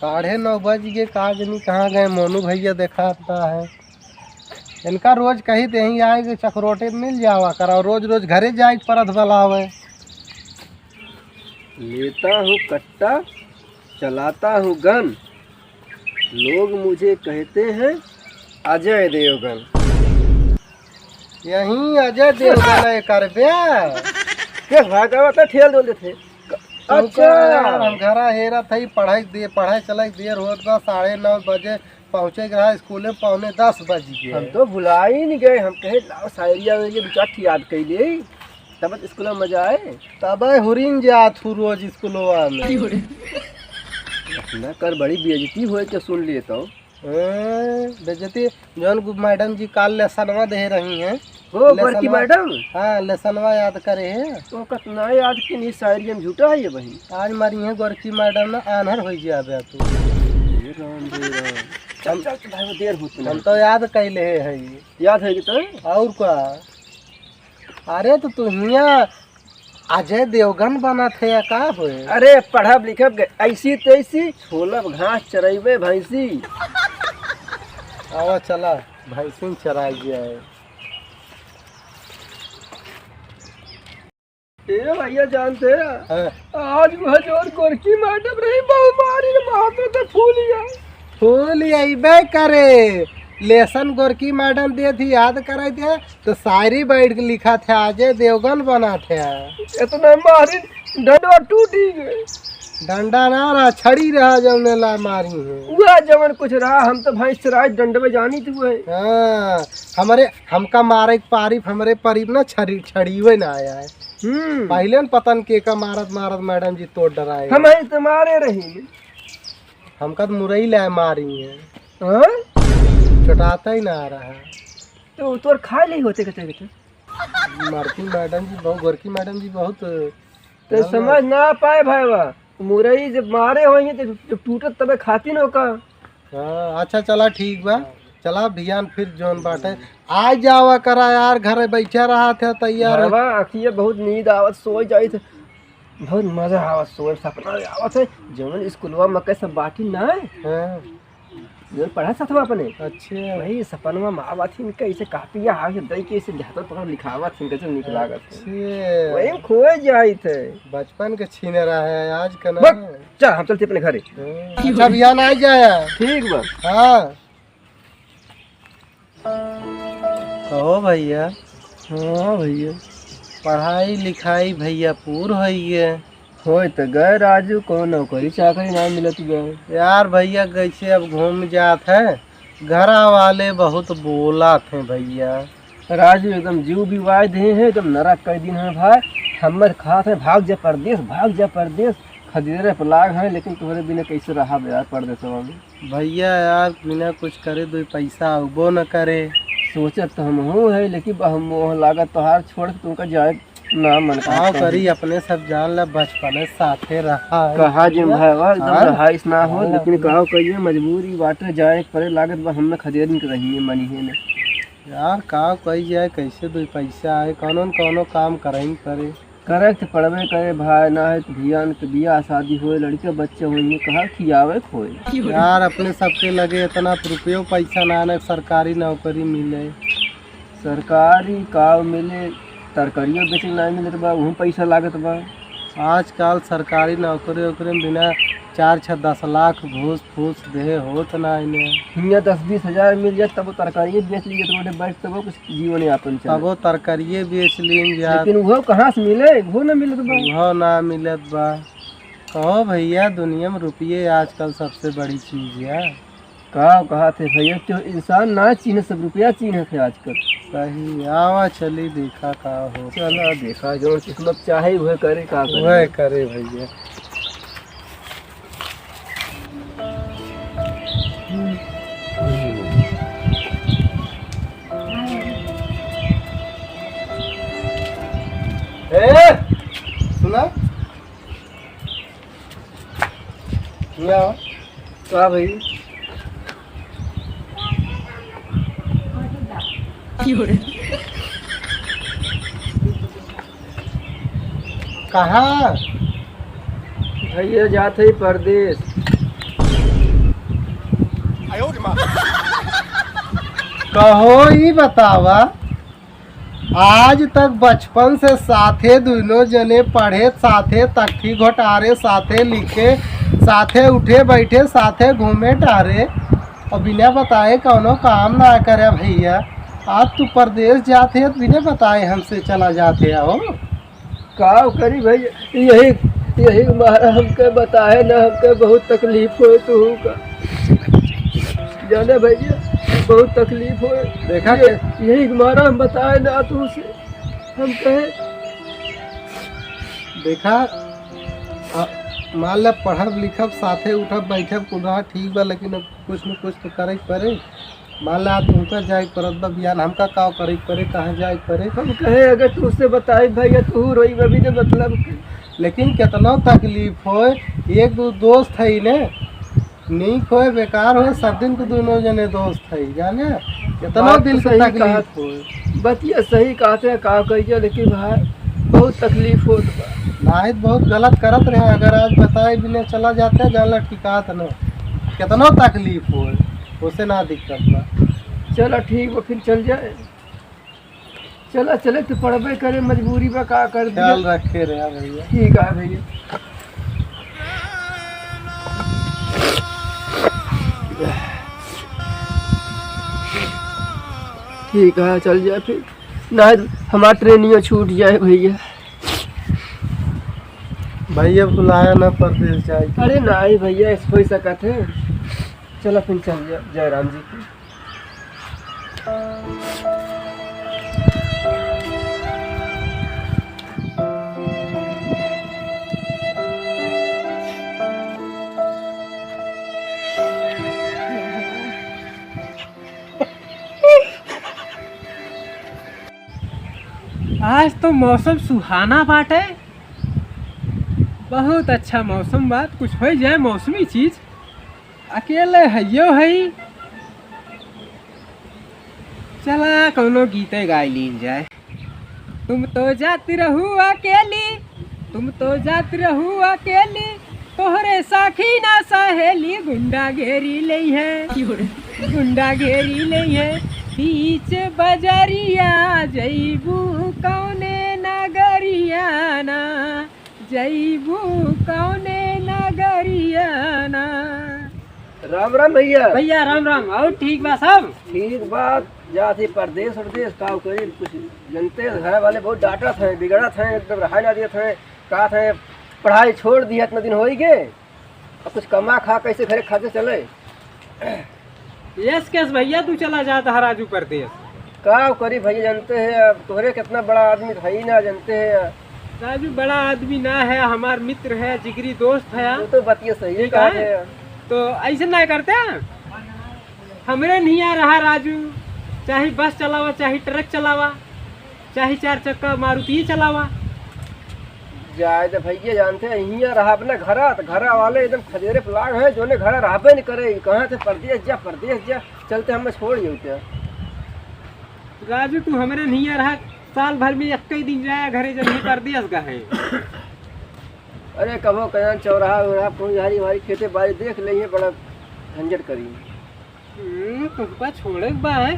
9:30 बज गए, कहा जनी कहाँ गए मोनू भैया दिखाता है। इनका रोज कहीं यहीं आए चकरोटे मिल जावा करा, रोज रोज घरे जाए परत बलावे। लेता हूँ कट्टा चलाता हूँ गन, लोग मुझे कहते हैं अजय देवगन। यहीं अजय देवगन है कर क्या भागा था ठेल बोलते थे। अच्छा हम घरा हेरा थी, पढ़ाई चले देर होत बा, 9:30 बजे पहुँचे रहा स्कूल में, 9:45 बज गए। हम तो भुला ही नहीं गए, हम कहे लाओ शायरिया विचार याद कर लिए, तब स्कूल में मजा आए। तब हुरिन जात हूँ रोज स्कूलवा में। न कर बड़ी बेइज्जती हुए के सुन लिए तो। बेइज्जती जौन मैडम जी काल लेसनवा दे रही हैं। हो बड़की मैडम? हाँ लेसनवा याद करे है तो कितना याद की नहीं शायरी में झूठा है ये बही। आज मारी है गोरकी मैडम ना आनहर हो जाबे तू। चल चल भाई देर होती हम तो याद कैले है। याद है कि तो और का? अरे तो तू हिया अजय देवगन बना थे या का हुए? अरे पढ़ब लिखब ऐसी तैसी, छोलब घास चरेबे भैंसी। आवा चला भैंसी चरा जाए। ये भैया जानते हैं हाँ। आज वह जोर गोरकी मैडम रही बहुमारी माथे तो फूल अबे करे। लेसन गोरकी मैडम दे थी याद करे थे तो शायरी बैठ के लिखा था अजय देवगन बना थे। इतना मारी डंडा टूटी गए। डंडा ना रहा छड़ी रहा जमने ला मारी है। वह जमन कुछ रहा, हम तो भैंस चराज डंड में जानी थी वह। हाँ हमारे हमका मारे पारिफ हमारे परीफ ना छड़ी हुए ना आया है। पहले न पतन के का मारत मैडम जी तोड़ डराए। हम तुम्हारे रही हमका तो मुरई लाए मारी है। हाँ? छुटाता ही ना आ रहा है। तो तोर खा नहीं होते कहते मारती मैडम जी बहुत, गोरकी मैडम जी बहुत तो समझ ना पाए भाई वाह। मुरई जब मारे होंगे तो जब टूटत तबे खाती न का। हाँ अच्छा चला ठीक बा, चला भियान फिर जोन बाटे आ जावा करा यार, घर बैठा रहा था तैयार। अखिए बहुत नींद आवत, सो जाई थे, बहुत मजा आवत, सोए सपना आवत है जवन स्कूलवा में कैसे बाटी ना है। जो पढ़ा सतवा अपने अच्छे वही सपनवा में आवत थी, कैसे कापिया आगे दई के ऐसे ध्यान पकड़ लिखावत थी, कैसे निक लागत है। वही खोए जाई थे, बचपन के छीने रहा है आज का ना। चल हम चलते अपने घरे। अच्छा भियान आ जाया। ठीक बा। हाँ कहो भैया। हाँ भैया पढ़ाई लिखाई भैया पूर है हो तो गए राजू को नौकरी चाकरी ना मिलत गए यार। भैया कैसे अब घूम जात है, घरा वाले बहुत बोला थे भैया। राजू एकदम जीव भी वाय दे है, एकदम नरक कर दिन है भाई। हमर खात है भाग जा परदेश खदेरे पलाग है, लेकिन तुम्हारे बिना कैसे रहा यार परदेश में। भैया यार बिना कुछ करे 2 पैसा उबो न करे। सोचत तो हम हूँ है, लेकिन हम मोह लागत तोहार छोड़ के तुमका जाए ना मन करी अपने सब जान ला, बचपन साथे रहा कहा जिम भाई एकदम रहाइश ना हो, लेकिन कहो कहिए मजबूरी बाटे जाए परे लागत बा, हमें खदेर नहीं रही है मनी है यार। का कही जाए कैसे 2 पैसा आए, कौनो काम करें करे करेक्ट पढ़वे करे भाई, ना है तो भियान के बियाह शादी होए, लड़के बच्चे होंगे कहा खियावे खोए। यार अपने सबके लगे इतना रुपये पैसा ना सरकारी नौकरी मिले। सरकारी काम मिले, तरकारियों बेचे ना मिले बा, वहाँ पैसा लागत बा। आजकल सरकारी नौकरी वोकरी में बिना 4-6-10 लाख घूस फूस दे होत ना हियाँ 10-20 हजार मिल जाए तब तरकारी बेच लीजिए तो बैठ तब कुछ जीवन यापन तब वो तरकारी बेच लीन जा, लेकिन वो कहाँ से मिले, वो ना मिलत बा। वो ना मिलत बा। कहो भैया दुनिया में रुपये आजकल सबसे बड़ी चीज है। कहा थे भैया तो इंसान ना चीने सब रुपया चीने थे आजकल। सही आवा चली देखा का हो। चला देखा जो किस्मत चाहे वह करे, का वह करे भैया। सुना क्या भाई कहाँ भैया जाते ही परदेश। कहो ही बतावा, आज तक बचपन से साथे दोनों जने पढ़े, साथे तख्ती घोटारे, साथे लिखे, साथे उठे बैठे, साथे घूमे टारे, और बिना बताए कौनो काम ना करे भैया। आज तू परदेश जाते है बिना बताए हमसे चला जाते हो। का करी भैया, यही यही मारा हमके बताए ना, हमके बहुत तकलीफ हो तू का जाने भैया, बहुत तकलीफ हो। देखा यही मारा हम बताए ना तू से, हम कहे देखा मान ला पढ़ब लिखब साथे उठब बैठब कुदा ठीक बा, लेकिन अब कुछ न कुछ तो करे पड़े। मान ला तुमका जाए परत बा बियान, हमका का करे पड़े, कहाँ जाए पड़े। हम कहे अगर तू से बताए भैया तू रोई बबी ने मतलब। लेकिन कितना तकलीफ हो, एक दो दोस्त है ने नीक हो बेकार हो, सब दिन को दोनों जने दोस्त है जाने, कितना दिल से तकलीफ हो। बतिया सही कहते हैं का कहिए, लेकिन भाई बहुत तकलीफ हो। नाहित बहुत गलत करत रहे, अगर आज बताए बिना चला जाते जानला ठिकात न, कितना तकलीफ हो, उसे ना दिक्कत बा। चलो ठीक बा, फिर चल जाए। चला चले तो पढ़बे करे, मजबूरी बा का कर दिया। ख्याल रखे रहे भैया। ठीक है भैया। ठीक है चल जाए फिर, ना हमारा ट्रेनियो छूट जाए भैया। भैया बुलाया ना परदेश जाए। अरे नहीं भैया ऐसे हो सकत है। चलो फिर चल जाए जयराम जी की। आज तो मौसम सुहाना बाटे, बहुत अच्छा मौसम बात, कुछ हो जाए मौसमी चीज। अकेले हइयो हई, चला कोनो गीते गाय लीन जाए। तुम तो जाती रहू अकेली, तुम तो जाती रहू अकेली, तोहरे साखी ना सहेली, गुंडा घेरी ले है, गुंडा घेरी ले है, बीच बजरिया जईबू कौने नगरिया ना, जईबू कौने नगरिया ना। राम राम भैया। भैया राम राम। और ठीक बा सब? ठीक बात, जाते परदेश उरदेश का करी कुछ जनते हैं, घर वाले बहुत डांटा थे, बिगड़ा थे, एकदम रहा ना दिए थे, कहा थे पढ़ाई छोड़ दिया, इतना दिन हो ही गए, अब कुछ कमा खा कैसे घरे खाते चले। यस कैस भैया तू चला जाता है राजू परदेश? का करी भैया, जानते हैं अब तोहरे कितना बड़ा आदमी है ही ना, जानते हैं राजू बड़ा आदमी ना है, हमार मित्र है, जिगरी दोस्त है। वो तो बतिया सही ठीक कहा है। है। तो ऐसे ना करते हैं, हमरे नहीं आ रहा राजू, चाहे बस चलावा, चाहे ट्रक चलावा, चाहे 4 चक्का मारुति चलावा। जाए तो भैया जानते हैं यहाँ रहा अपना घरा, तो घरा वाले एकदम खदेरे प्लाट है, जो ने घर रहबे नहीं करे, कहाँ से परदेश जा, चलते हमें छोड़ जाओ क्या। राजू तू हमरे नहीं आ रहा, साल भर में एक ही दिन जाया घरे, जब नहीं परदेश गए। अरे कबो कहीं चौराहा उराहा पुंजारी हमारी खेते बाड़ी देख ली है, बड़ा झंझट करी। तुमका छोड़े बा है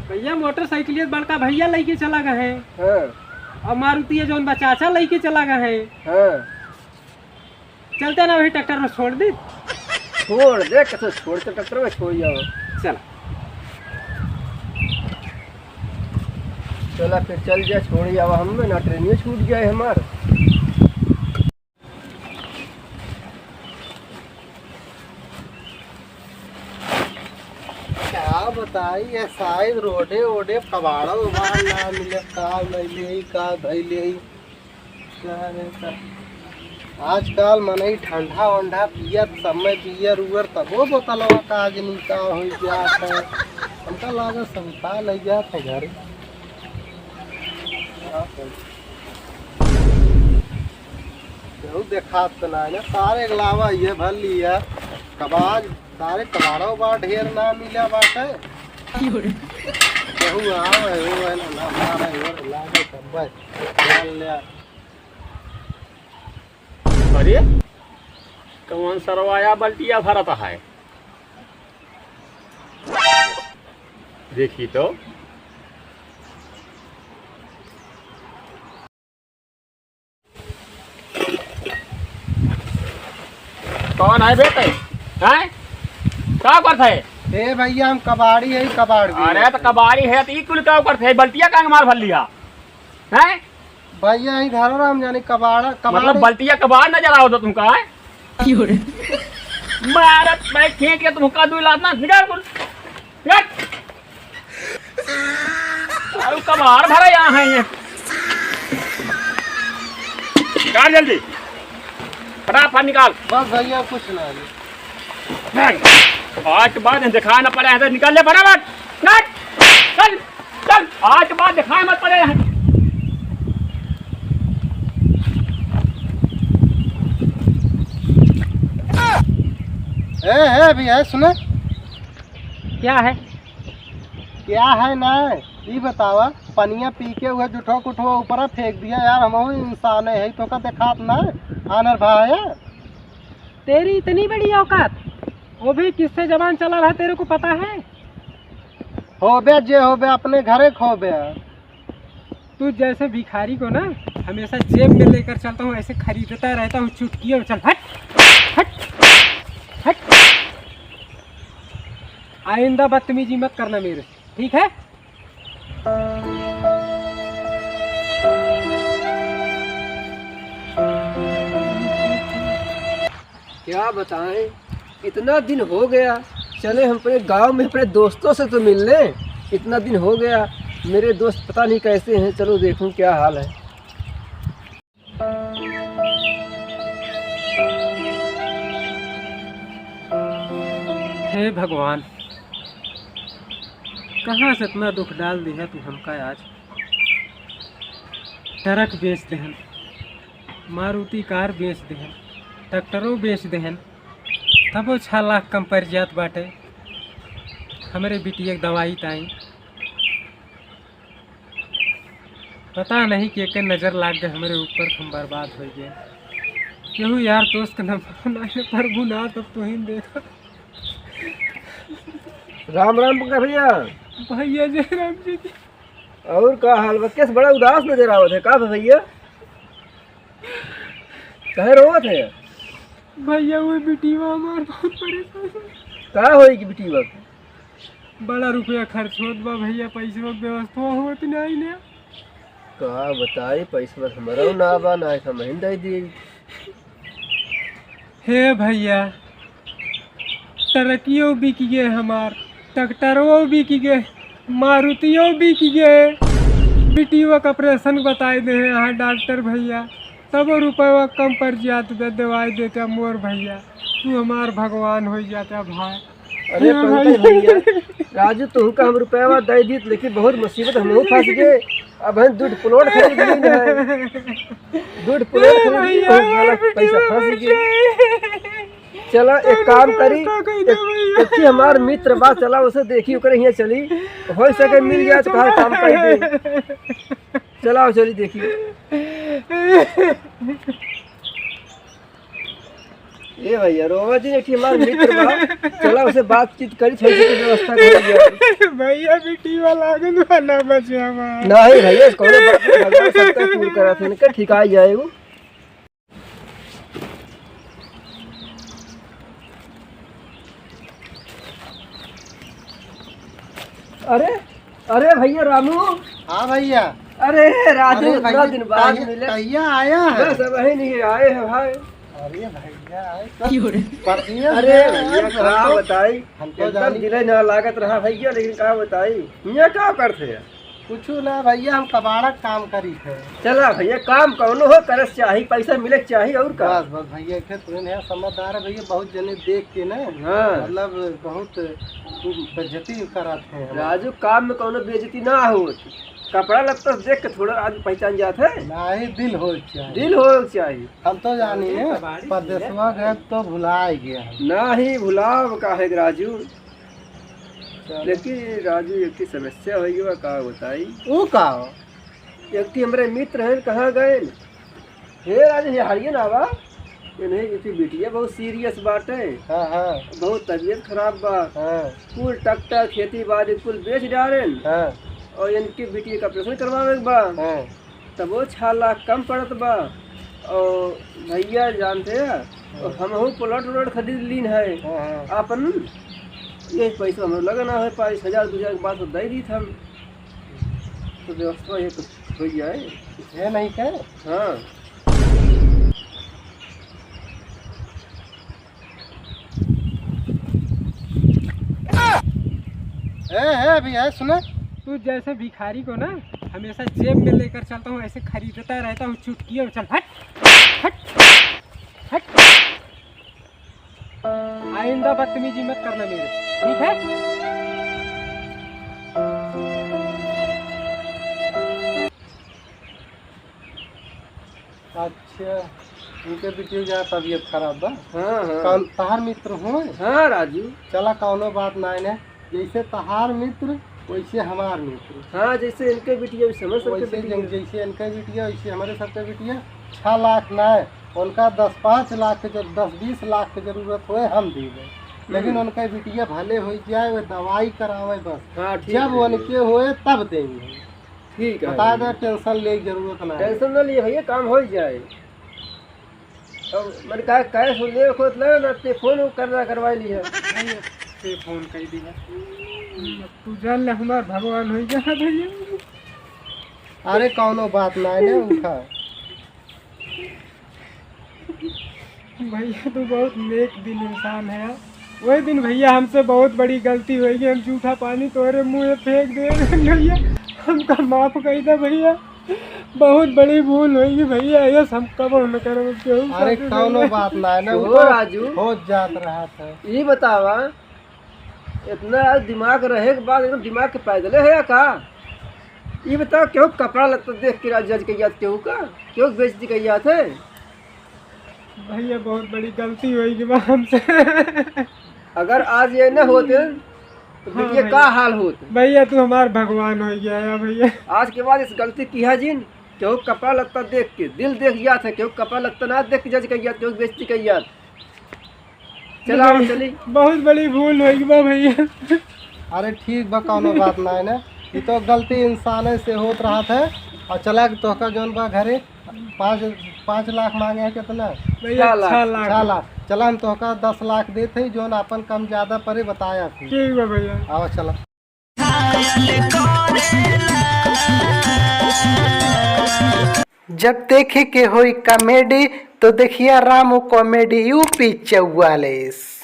भैया, मोटरसाइकिल बड़का भैया लेके चला गए हैं। हाँ और मारुति है जौन बचाचा लेके चला गए हैं। हाँ चलते ना वही ट्रैक्टर में छोड़ दी। छोड़ दे, कैसे छोड़ के ट्रैक्टर में छोड़ जाओ। चला चला फिर चल जाए, छोड़ जाओ हम ना, ट्रेनियो छूट जाए हमार। क्या बताई ये शायद रोडे ओडे कबाड़ा उबाड़ ना मिले, का नहीं का धैले आजकल मनई ठंडा वंडा पियत, समय पियर उयर तबो बोतलवा का आज नहीं का हो जात है, हमका लागे संता नहीं जात है घर। केहू देखात तो ना सारे गलावा ये भर लिया कबाज, सारे कबाड़ा उबाड़ ढेर ना मिला बाटे। केहू आवे हो ना मारे हो लागे तब चल ले। अरे कौन सरवाया बल्टिया भरत है? देखी तो कौन है बेटे? हैं क्या करते है? ए भैया हम कबाड़ी है, कबाड़ भी अरे तो कबाड़ी है तो ई कुल क्या करते है? बल्टिया का मार भर लिया हैं? भैया ही घर राम जानी कबाड़ा मतलब कबाड़ी बल्टिया कबाड़ नजर आओ तो तुमका है? मारत मैं खींच के तुमका दू लात निकाल कुल निकाल। अरे कबाड़ भरा यहाँ है ये। निकाल जल्दी फटाफट निकाल। बस भैया कुछ ना आज के बाद दिखाया न पड़े हैं तो निकाल ले फटाफट। चल चल आज के बाद दिखाए मत पड़े हैं। ए भैया सुने क्या है? क्या है ना ये बतावा, पनिया पी के हुए जुठो कुठो ऊपर फेंक दिया यार, हम इंसान है तो का देखात ना आनर भाया। तेरी इतनी बड़ी औकात, वो भी किससे जबान चला रहा तेरे को पता है? होबे जे होबे अपने घरे खोबे। तू जैसे भिखारी को ना हमेशा जेब में लेकर चलता हूँ, ऐसे खरीदता रहता हूँ चुटकियों। चल हट हट हट। आइंदा बदतमीजी मत करना मेरे, ठीक है? क्या बताएं, इतना दिन हो गया, चले हम अपने गांव में अपने दोस्तों से तो मिल लें। इतना दिन हो गया, मेरे दोस्त पता नहीं कैसे हैं, चलो देखूं क्या हाल है। हे भगवान, कहाँ से इतना दुख डाल दिया तू हमका आज। ट्रक बेच देहन, मारुति कार बेच देहन, ट्रैक्टरों बेच देहन, तब वो 6 लाख कम पड़ जात बाटे। हमारे बिटिया की दवाई ताई पता नहीं के नज़र लाग गए हमारे ऊपर, हम बर्बाद हो गए। क्यों यार दोस्त का नंबर ना प्रभु ना, तब तो ही देखा। राम राम का भैया। भैया जय राम जी की। और का हाल बा? कैसे बड़ा उदास नजर आवत है का भैया? कहे रोवत है? भैया वो बिटिया हमार बहुत परेशान है। का होई कि बेटी वक्त? बड़ा रुपया खर्च होत बा भैया, पैसे की व्यवस्था होत नहीं ना। का बताई, पैसा हमारा ना बा ना ऐसा महीन दे दी। हे भैया, ट्रकियों बिक गए हमार, ट्रैक्टरों बिक गए, मारुतियों बिक गए। बिटिया का ऑपरेशन बताए दे यहाँ डॉक्टर भैया, तब रुपया कम पड़ जाते दे दवाई देता मोर भैया। तू हमार भगवान हो जाता भाई। अरे पंकज भैया, राजू तू का हम रुपया दे दी, लेकिन बहुत मुसीबत हम फंस गए। अब हम दूध प्लॉट खरीद ली है, दूध प्लॉट खरीद ली, पैसा फंस गए। चला एक काम करी, एक हमार मित्र बा, चला उसे देखी ओकरे यहाँ चली, हो सके मिल जाए तो कहा काम कर दे। चला चली देखी। ए भैया रोवा जी, एक हमार मित्र बा, चला उसे बातचीत करी, थोड़ी सी व्यवस्था कर। भैया बिटी वाला ना बचे हमार। नहीं भैया, कोनो बात नहीं, भगवान सबका पूरा करा थे, इनका ठीक आ जाएगा। अरे अरे भैया रामू। हाँ भैया। अरे राजू, अरे इतना दिन बाद मिले। भैया आया है। बस अब ही नहीं आए हैं भाई। अरे भैया आए अरे भैया क्या बताई, हमको एकदम दिले ना लागत रहा भैया, लेकिन क्या बताई यहाँ क्या करते हैं? कुछ ना भैया, हम कबाड़ा काम करी थे। चला भैया, काम कौनो हो करस चाहिए, पैसा मिले चाहिए और का। बस बस भैया थे तुम है समझदार है भैया, बहुत जने देख के ना हाँ। मतलब बहुत बेइज्जती करत है। राजू काम में कौनो बेइज्जती ना हो, कपड़ा लत्ता देख के थोड़ा आदमी पहचान जाते है। नहीं दिल हो चाहिए, दिल हो चाहिए। हम तो जानिए परदेशवा गए तो भुला गया ना ही भुलाव का है राजू, लेकिन राजू एक की समस्या हो गई, का बताई। वो का एक हमारे मित्र हैं, कहाँ गए? हे राजू, ये हरिये ना बा। ये नहीं इसकी बिटिया बहुत सीरियस बाटे, हाँ हाँ बहुत तबीयत खराब बा, हाँ कुल ट्रैक्टर खेती बाड़ी कुल बेच डालेन हाँ और इनकी बिटिया का ऑपरेशन करवावे के बा, हाँ तब वो 6 लाख कम पड़त बा। और भैया जानते हैं और हम प्लॉट उलट खरीद लीन है हाँ आपन, ये पैसा हमें लगा ना है 5,000 2,000 के बाद तो दे दी था हम। तो व्यवस्था ये तो हो जाए। है नहीं क्या? हाँ है भैया सुना। तू जैसे भिखारी को ना हमेशा जेब में लेकर चलता हूँ, ऐसे खरीदता रहता हूँ चुटकियों। चल हट हट हट, आइंदा बदतमीजी मत करना मेरे, ठीक है? अच्छा उनके बेटी जा तबीयत खराब बा। हाँ हाँ कौन तहार मित्र हो? हाँ राजू, चला कौनो बात ना, जैसे तहार मित्र वैसे हमार मित्र, हाँ जैसे इनके बिटिया भी समझ सकते वैसे बिटिया। जैसे इनके बिटिया वैसे हमारे सबके बिटिया। 6 लाख ना है, उनका 10-5 लाख के 10-20 लाख के जरूरत हो हम दीबे, लेकिन उनका बिटिया भले हो जाए, वो दवाई करावे बस, हाँ ठीक जब है, उनके होए तब देंगे। ठीक है, बता दे, टेंशन ले की जरूरत ना है। टेंशन न लिए भैया, काम हो जाए। अब मैंने कहा कैश ले खुद ले ना, ते फोन करवा लिया। से फोन कर दिया, तू जान ले हमार भगवान हो गया भैया। अरे कौनो बात ना है, उठा भैया तू बहुत नेक दिल इंसान है यार। वही दिन भैया हमसे बहुत बड़ी गलती हुई कि हम जूठा पानी तोरे मुँह में फेंक दे भैया, हमका माफ कर दे भैया, बहुत बड़ी भूल हुई भैया, ये हम कब न करो। अरे कौनो बात ना है ना, हो वो तो राजू, हो जात रहा था। ये बतावा इतना दिमाग रहे के बाद एकदम दिमाग के पैदले है या का? ये बताओ क्यों कपड़ा लगता देख के जज के याद क्यों का, क्यों बेइज्जती की याद है? भैया बहुत बड़ी गलती हुई कि हमसे। अगर आज ये न होते तो हाँ बिटिया भैया। का हाल होता? भैया तू हमार भगवान हो गया है भैया। आज के बाद इस गलती की है जिन, क्यों कपड़ा लगता देख के दिल देख याद है, क्यों कपड़ा लगता ना देख के जज की याद, क्यों बेइज्जती की याद। चला चली, बहुत बड़ी भूल हुई बा भैया। अरे ठीक बा, कौनो बात ना है ना, ये तो गलती इंसान से होत रहा था। और चला कि तोहका जौन बा घरे 5 लाख मांगे हैं कितना? भैया 6 6 लाख। लाख। चला हम तोहका 10 लाख देते, जौन अपन कम ज्यादा परे बताया थी। ठीक बा भैया। आओ चला। जब देखे के होई कॉमेडी तो देखिए रामू कॉमेडी यूपी 44।